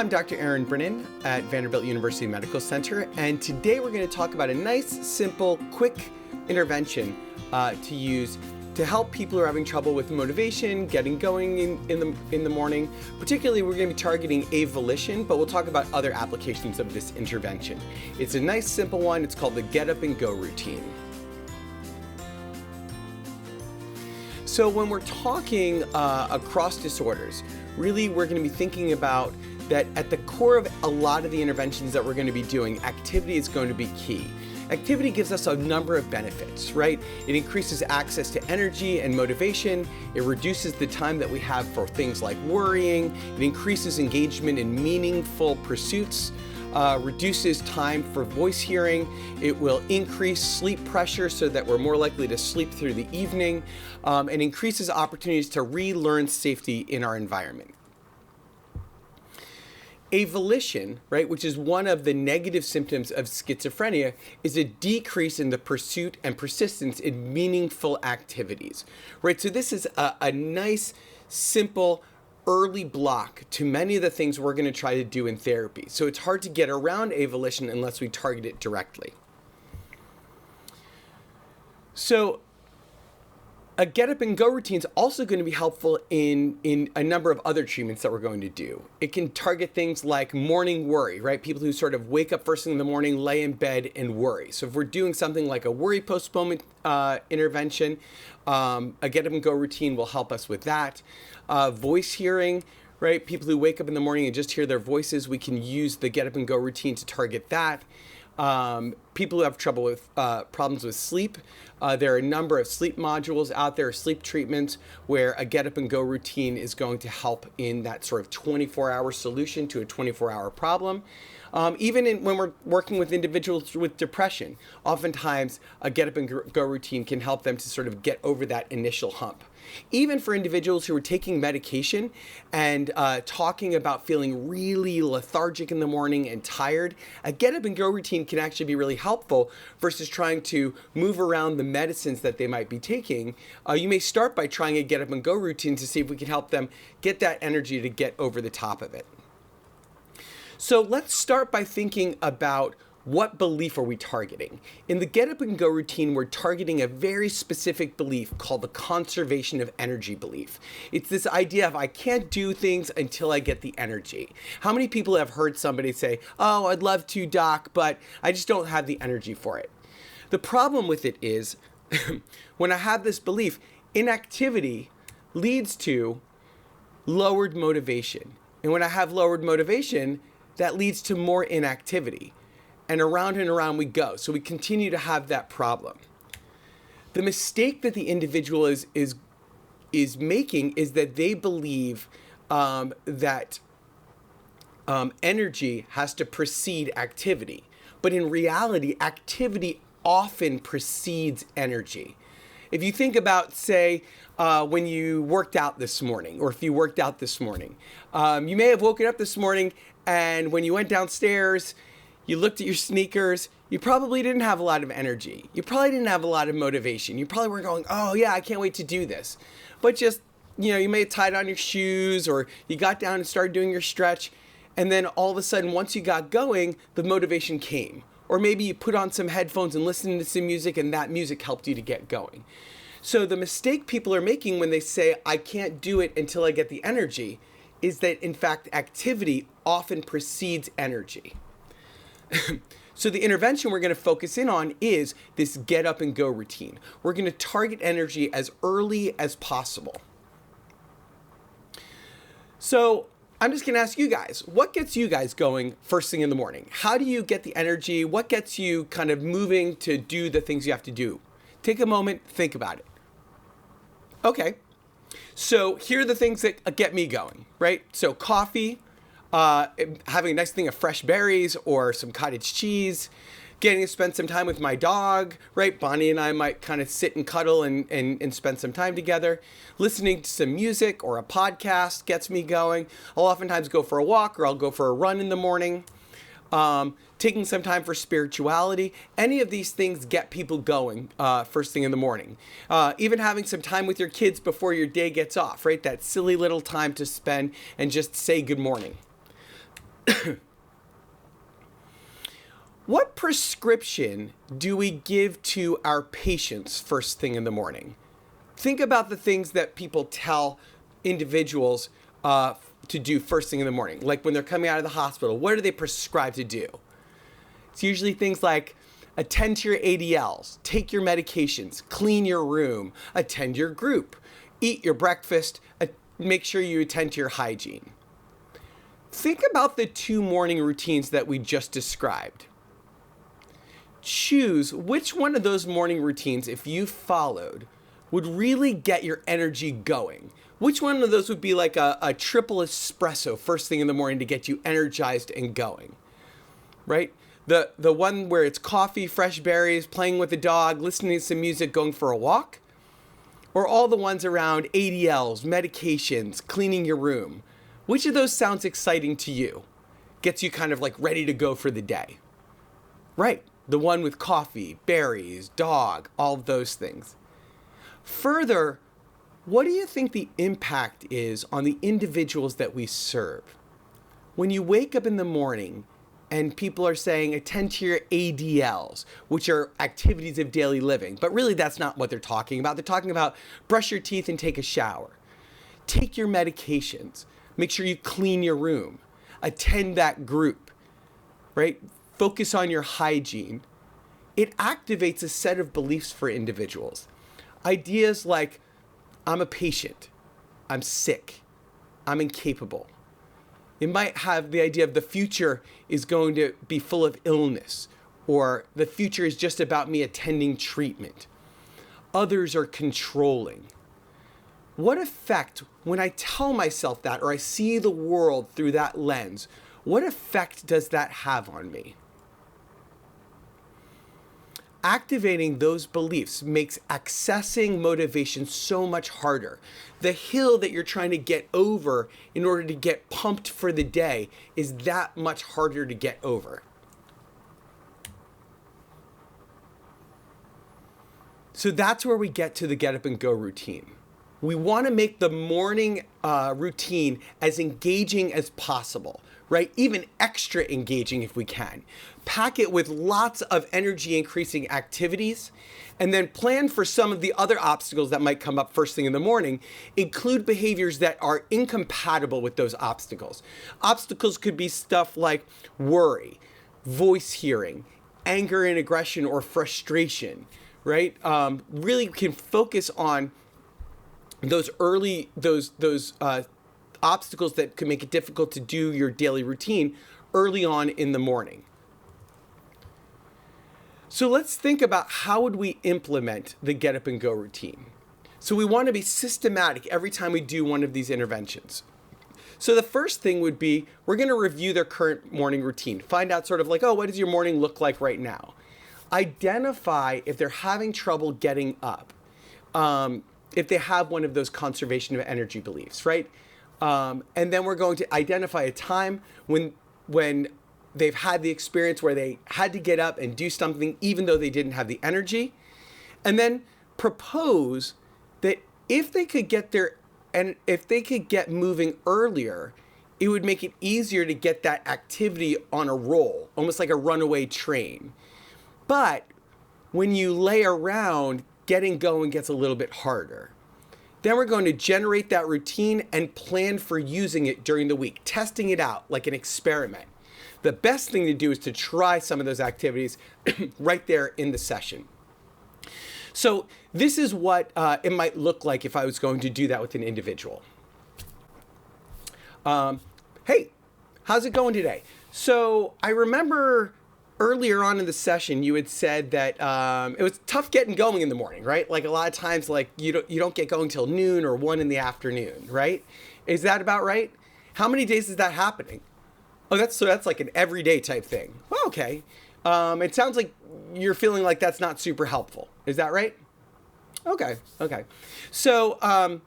I'm Dr. Brinen at Vanderbilt University Medical Center, and today we're going to talk about a nice, simple, quick intervention to use to help people who are having trouble with motivation, getting going in the morning. Particularly, we're going to be targeting Avolition, but we'll talk about other applications of this intervention. It's a nice, simple one. It's called the Get Up and Go routine. So when we're talking across disorders, really we're going to be thinking about that at the core of a lot of the interventions that we're going to be doing, activity is going to be key. Activity gives us a number of benefits, right? It increases access to energy and motivation. It reduces the time that we have for things like worrying. It increases engagement in meaningful pursuits. Reduces time for voice hearing. It will increase sleep pressure so that we're more likely to sleep through the evening, and increases opportunities to relearn safety in our environment. Avolition, right, which is one of the negative symptoms of schizophrenia, is a decrease in the pursuit and persistence in meaningful activities, right? So this is a nice, simple, early block to many of the things we're going to try to do in therapy. So it's hard to get around avolition unless we target it directly. So a get up and go routine is also going to be helpful in a number of other treatments that we're going to do. It can target things like morning worry, right? People who sort of wake up first thing in the morning, lay in bed and worry. So if we're doing something like a worry postponement intervention, a get up and go routine will help us with that. Voice hearing, right? People who wake up in the morning and just hear their voices, we can use the get up and go routine to target that. People who have trouble with problems with sleep, there are a number of sleep modules out there, sleep treatments, where a get up and go routine is going to help in that sort of 24-hour solution to a 24-hour problem. Even when we're working with individuals with depression, oftentimes a get up and go routine can help them to sort of get over that initial hump. Even for individuals who are taking medication and talking about feeling really lethargic in the morning and tired, a get up and go routine can actually be really helpful versus trying to move around the medicines that they might be taking. You may start by trying a get up and go routine to see if we can help them get that energy to get over the top of it. So let's start by thinking about what belief are we targeting? In the get up and go routine, we're targeting a very specific belief called the conservation of energy belief. It's this idea of I can't do things until I get the energy. How many people have heard somebody say, "Oh, I'd love to, doc, but I just don't have the energy for it"? The problem with it is when I have this belief, inactivity leads to lowered motivation. And when I have lowered motivation, that leads to more inactivity. And around we go. So we continue to have that problem. The mistake that the individual is making is that they believe that energy has to precede activity. But in reality, activity often precedes energy. If you think about, say, when you worked out this morning, or if you worked out this morning, you may have woken up this morning, and when you went downstairs, you looked at your sneakers, you probably didn't have a lot of energy. You probably didn't have a lot of motivation. You probably weren't going, "Oh yeah, I can't wait to do this." But just, you may have tied on your shoes, or you got down and started doing your stretch, and then all of a sudden, once you got going, the motivation came. Or maybe you put on some headphones and listened to some music, and that music helped you to get going. So the mistake people are making when they say, "I can't do it until I get the energy," is that in fact, activity often precedes energy. So the intervention we're going to focus in on is this get up and go routine. We're going to target energy as early as possible. So I'm just going to ask you guys, what gets you guys going first thing in the morning? How do you get the energy? What gets you kind of moving to do the things you have to do? Take a moment, think about it. Okay, so here are the things that get me going, right? So coffee, having a nice thing of fresh berries or some cottage cheese, getting to spend some time with my dog, right? Bonnie and I might kind of sit and cuddle and spend some time together. Listening to some music or a podcast gets me going. I'll oftentimes go for a walk, or I'll go for a run in the morning. Taking some time for spirituality. Any of these things get people going first thing in the morning. Even having some time with your kids before your day gets off, right? That silly little time to spend and just say good morning. What prescription do we give to our patients first thing in the morning? Think about the things that people tell individuals to do first thing in the morning. Like when they're coming out of the hospital, what are they prescribed to do? It's usually things like attend to your ADLs, take your medications, clean your room, attend your group, eat your breakfast, make sure you attend to your hygiene. Think about the 2 morning routines that we just described. Choose which one of those morning routines, if you followed, would really get your energy going. Which one of those would be like a triple espresso first thing in the morning to get you energized and going, right? The one where it's coffee, fresh berries, playing with the dog, listening to some music, going for a walk? Or all the ones around ADLs, medications, cleaning your room? Which of those sounds exciting to you? Gets you kind of like ready to go for the day? Right, the one with coffee, berries, dog, all of those things. Further, what do you think the impact is on the individuals that we serve? When you wake up in the morning and people are saying, attend to your ADLs, which are activities of daily living, but really that's not what they're talking about. They're talking about brush your teeth and take a shower. Take your medications. Make sure you clean your room. Attend that group, right? Focus on your hygiene. It activates a set of beliefs for individuals. Ideas like, I'm a patient, I'm sick, I'm incapable. It might have the idea of the future is going to be full of illness, or the future is just about me attending treatment. Others are controlling. What effect, when I tell myself that, or I see the world through that lens, what effect does that have on me? Activating those beliefs makes accessing motivation so much harder. The hill that you're trying to get over in order to get pumped for the day is that much harder to get over. So that's where we get to the get up and go routine. We want to make the morning routine as engaging as possible, right? Even extra engaging if we can. Pack it with lots of energy increasing activities, and then plan for some of the other obstacles that might come up first thing in the morning. Include behaviors that are incompatible with those obstacles. Obstacles could be stuff like worry, voice hearing, anger and aggression or frustration, right? Really can focus on those obstacles that could make it difficult to do your daily routine early on in the morning. So let's think about how would we implement the get up and go routine. So we want to be systematic every time we do one of these interventions. So the first thing would be, we're going to review their current morning routine. Find out sort of like, oh, what does your morning look like right now? Identify if they're having trouble getting up. If they have one of those conservation of energy beliefs, right? And then we're going to identify a time when they've had the experience where they had to get up and do something even though they didn't have the energy. And then propose that if they could get moving earlier, it would make it easier to get that activity on a roll, almost like a runaway train. But when you lay around, getting going gets a little bit harder. Then we're going to generate that routine and plan for using it during the week, testing it out like an experiment. The best thing to do is to try some of those activities right there in the session. So this is what it might look like if I was going to do that with an individual. Hey, how's it going today? So I remember earlier on in the session, you had said that it was tough getting going in the morning, right? Like a lot of times, like you don't get going till noon or 1 in the afternoon, right? Is that about right? How many days is that happening? Oh, that's like an everyday type thing. Well, okay. It sounds like you're feeling like that's not super helpful. Is that right? Okay. So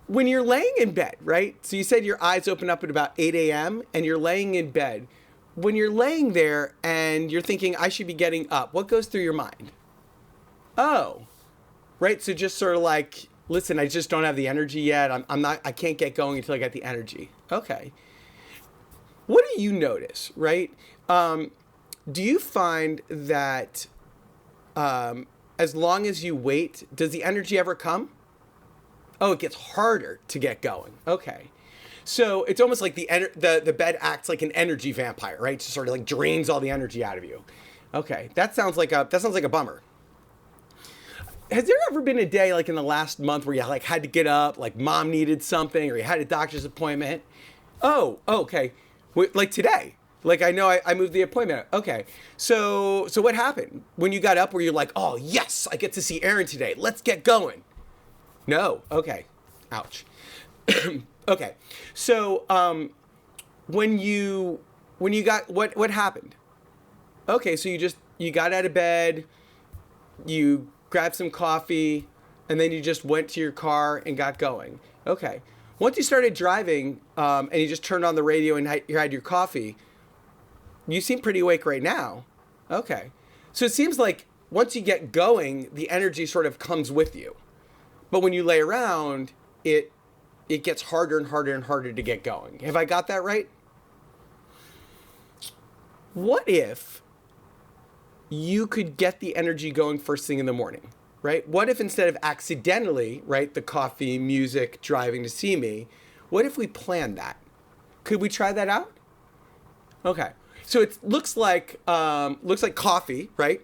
when you're laying in bed, right? So you said your eyes open up at about 8 a.m. and you're laying in bed. When you're laying there and you're thinking, I should be getting up, what goes through your mind? Oh, right. So just sort of like, listen, I just don't have the energy yet. I can't get going until I get the energy. Okay. What do you notice, right? Do you find that as long as you wait, does the energy ever come? Oh, it gets harder to get going. Okay. So it's almost like the bed acts like an energy vampire, right? Just sort of like drains all the energy out of you. Okay, that sounds like a bummer. Has there ever been a day like in the last month where you like had to get up, like mom needed something, or you had a doctor's appointment? Oh, okay. Like today. Like I know I moved the appointment. Okay. So what happened? When you got up, were you like, oh yes, I get to see Aaron today. Let's get going. No. Okay. Ouch. Okay. So when you got what happened? Okay, so you got out of bed, you grabbed some coffee, and then you just went to your car and got going. Okay. Once you started driving and you just turned on the radio and you had your coffee, you seem pretty awake right now. Okay. So it seems like once you get going, the energy sort of comes with you. But when you lay around, it gets harder and harder and harder to get going. Have I got that right? What if you could get the energy going first thing in the morning, right? What if instead of accidentally, right, the coffee, music, driving to see me, what if we planned that? Could we try that out? Okay. So it looks like coffee, right?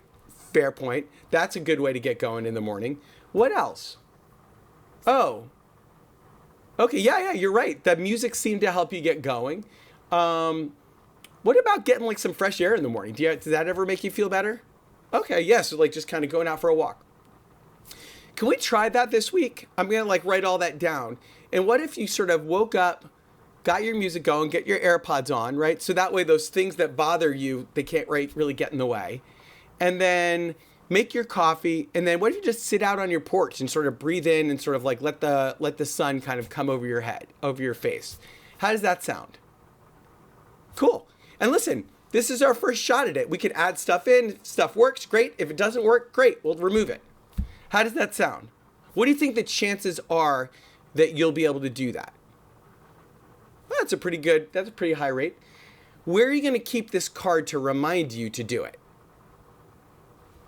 Fair point. That's a good way to get going in the morning. What else? Oh. Okay, yeah, you're right. The music seemed to help you get going. What about getting like some fresh air in the morning? Does that ever make you feel better? Okay, yeah, so like just kind of going out for a walk. Can we try that this week? I'm going to like write all that down. And what if you sort of woke up, got your music going, get your AirPods on, right? So that way those things that bother you, they can't really get in the way. And then make your coffee, and then what if you just sit out on your porch and sort of breathe in and sort of like let the sun kind of come over your head, over your face. How does that sound? Cool. And listen, this is our first shot at it. We can add stuff in. If stuff works, great. If it doesn't work, great. We'll remove it. How does that sound? What do you think the chances are that you'll be able to do that? Well, that's a pretty high rate. Where are you going to keep this card to remind you to do it?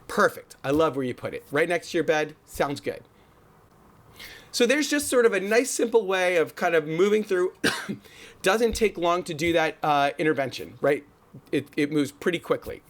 Perfect. I love where you put it. Right next to your bed. Sounds good. So there's just sort of a nice, simple way of kind of moving through. Doesn't take long to do that intervention, right? It moves pretty quickly.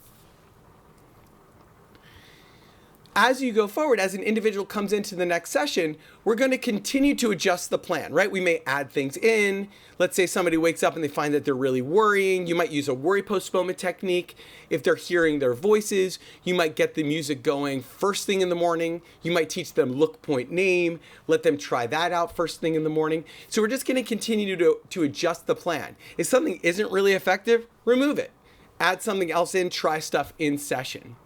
As you go forward, as an individual comes into the next session, we're going to continue to adjust the plan, right? We may add things in. Let's say somebody wakes up and they find that they're really worrying. You might use a worry postponement technique. If they're hearing their voices, you might get the music going first thing in the morning. You might teach them look, point, name. Let them try that out first thing in the morning. So we're just going to continue to adjust the plan. If something isn't really effective, remove it. Add something else in, try stuff in session.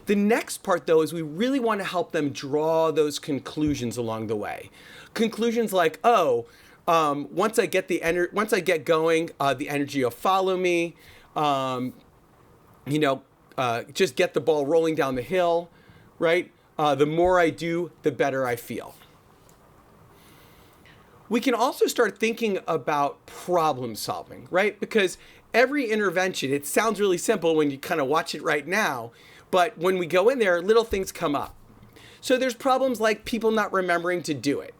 The next part, though, is we really want to help them draw those conclusions along the way. Conclusions like, once I get going, the energy will follow me. Just get the ball rolling down the hill, right? The more I do, the better I feel. We can also start thinking about problem solving, right? Because every intervention, it sounds really simple when you kind of watch it right now. But when we go in there, little things come up. So there's problems like people not remembering to do it.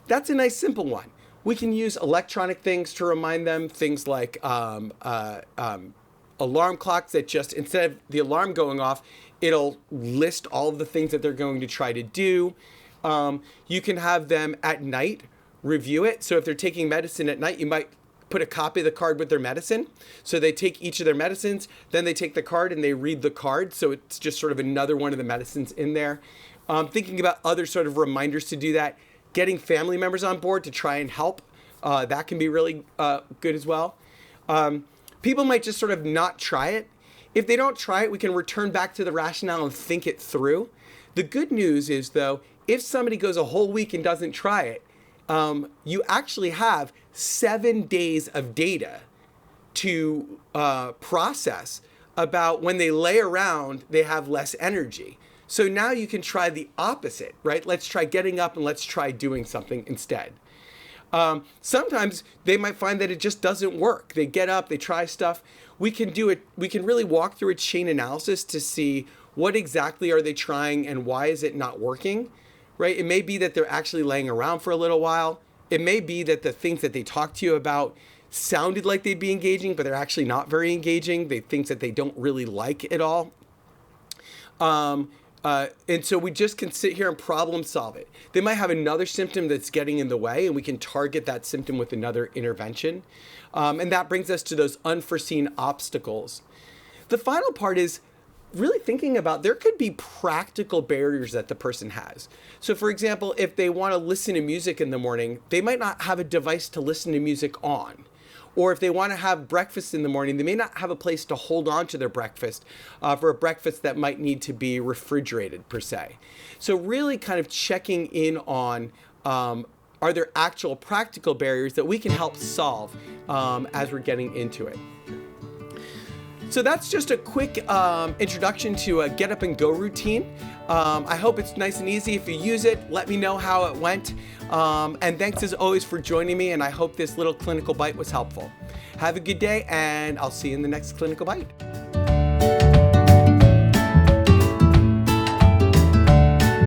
That's a nice simple one. We can use electronic things to remind them, things like alarm clocks that just, instead of the alarm going off, it'll list all of the things that they're going to try to do. You can have them at night review it. So if they're taking medicine at night, you might put a copy of the card with their medicine. So they take each of their medicines, then they take the card and they read the card. So it's just sort of another one of the medicines in there. Thinking about other sort of reminders to do that. Getting family members on board to try and help. That can be really good as well. People might just sort of not try it. If they don't try it, we can return back to the rationale and think it through. The good news is, though, if somebody goes a whole week and doesn't try it, you actually have 7 days of data to process about when they lay around, they have less energy. So now you can try the opposite, right? Let's try getting up and let's try doing something instead. Sometimes they might find that it just doesn't work. They get up, they try stuff. We can do it. We can really walk through a chain analysis to see what exactly are they trying and why is it not working, right? It may be that they're actually laying around for a little while. It may be that the things that they talk to you about sounded like they'd be engaging, but they're actually not very engaging. They things that they don't really like at all. And so we just can sit here and problem solve it. They might have another symptom that's getting in the way, and we can target that symptom with another intervention. And that brings us to those unforeseen obstacles. The final part is really thinking about, there could be practical barriers that the person has. So for example, if they want to listen to music in the morning, they might not have a device to listen to music on. Or if they want to have breakfast in the morning, they may not have a place to hold on to their breakfast for a breakfast that might need to be refrigerated per se. So really kind of checking in on, are there actual practical barriers that we can help solve as we're getting into it. So that's just a quick introduction to a get up and go routine. I hope it's nice and easy. If you use it, let me know how it went. And thanks as always for joining me, and I hope this little clinical bite was helpful. Have a good day, and I'll see you in the next clinical bite.